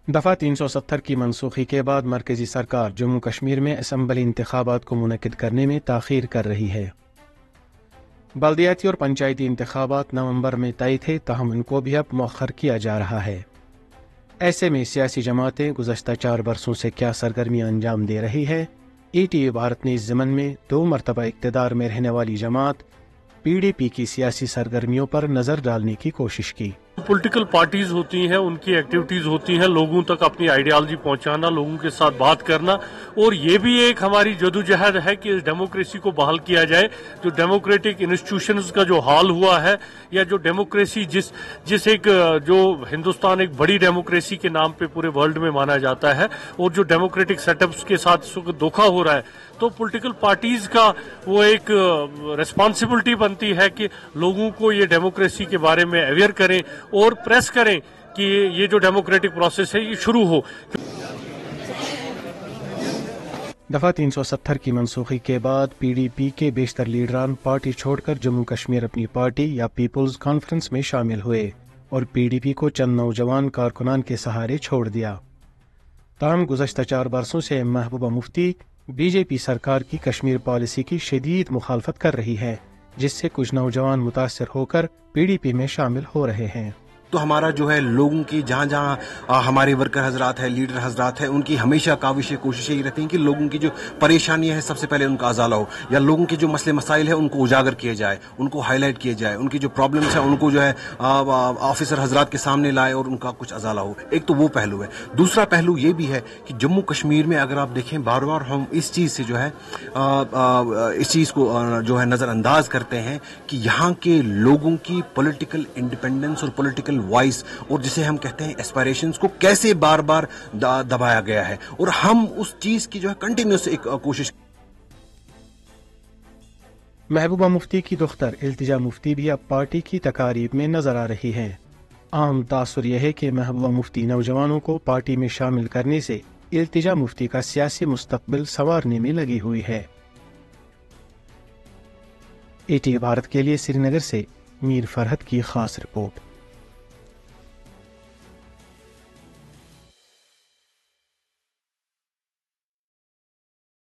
دفعہ 370 کی منسوخی کے بعد مرکزی سرکار جموں کشمیر میں اسمبلی انتخابات کو منعقد کرنے میں تاخیر کر رہی ہے۔ بلدیاتی اور پنچایتی انتخابات نومبر میں طے تھے، تاہم ان کو بھی اب مؤخر کیا جا رہا ہے۔ ایسے میں سیاسی جماعتیں گزشتہ 4 برسوں سے کیا سرگرمیاں انجام دے رہی ہے؟ ای ٹی وی بھارت نے اس ضمن میں 2 مرتبہ اقتدار میں رہنے والی جماعت پی ڈی پی کی سیاسی سرگرمیوں پر نظر ڈالنے کی کوشش کی۔ پولیٹیکل پارٹیز ہوتی ہیں، ان کی ایکٹیویٹیز ہوتی ہیں، لوگوں تک اپنی آئیڈیالوجی پہنچانا، لوگوں کے ساتھ بات کرنا، اور یہ بھی ایک ہماری جدوجہد ہے کہ اس ڈیموکریسی کو بحال کیا جائے۔ جو ڈیموکریٹک انسٹیٹیوشنز کا جو حال ہوا ہے، یا جو ڈیموکریسی جس ایک جو ہندوستان ایک بڑی ڈیموکریسی کے نام پہ پورے ورلڈ میں مانا جاتا ہے، اور جو ڈیموکریٹک سیٹ اپس کے ساتھ اس وقت دھوکہ ہو رہا ہے، تو پولیٹیکل پارٹیز کا وہ ایک ریسپانسبلٹی بنتی ہے کہ لوگوں کو یہ ڈیموکریسی کے بارے میں اویئر کریں اور پریس کریں کہ یہ جو ڈیموکریٹک پروسیس ہے یہ شروع ہو۔ دفعہ 370 کی منسوخی کے بعد پی ڈی پی کے بیشتر لیڈران پارٹی چھوڑ کر جموں کشمیر اپنی پارٹی یا پیپلز کانفرنس میں شامل ہوئے اور پی ڈی پی کو چند نوجوان کارکنان کے سہارے چھوڑ دیا۔ تاہم گزشتہ 4 برسوں سے محبوبہ مفتی بی جے پی سرکار کی کشمیر پالیسی کی شدید مخالفت کر رہی ہے، جس سے کچھ نوجوان متاثر ہو کر پی ڈی پی میں شامل ہو رہے ہیں۔ تو ہمارا جو ہے لوگوں کی جہاں جہاں ہمارے ورکر حضرات ہیں، لیڈر حضرات ہیں، ان کی ہمیشہ کوششیں یہ رہتی ہیں کہ لوگوں کی جو پریشانیاں ہیں سب سے پہلے ان کا ازالہ ہو، یا لوگوں کے جو مسئلے مسائل ہیں ان کو اجاگر کیا جائے، ان کو ہائی لائٹ کیا جائے، ان کی جو پرابلمس ہیں ان کو جو ہے آفیسر حضرات کے سامنے لائے اور ان کا کچھ ازالہ ہو۔ ایک تو وہ پہلو ہے۔ دوسرا پہلو یہ بھی ہے کہ جموں کشمیر میں اگر آپ دیکھیں بار بار ہم اس چیز سے جو ہے اس چیز کو جو ہے نظر انداز کرتے ہیں کہ یہاں کے لوگوں کی پولیٹیکل انڈیپینڈنس اور پولیٹیکل وائس اور جسے ہم کہتے ہیں ایسپائریشنز کو کیسے بار بار دبایا گیا ہے، اور ہم اس چیز کی جو ہے کنٹینیوس ایک کوشش۔ محبوبہ مفتی کی دختر التجا مفتی بھی اب پارٹی کی تقاریب میں نظر آ رہی ہیں۔ عام تاثر یہ ہے کہ محبوبہ مفتی نوجوانوں کو پارٹی میں شامل کرنے سے التجا مفتی کا سیاسی مستقبل سنوارنے میں لگی ہوئی ہے۔ ای ٹی وی بھارت کے لیے سری نگر سے میر فرحت کی خاص رپورٹ۔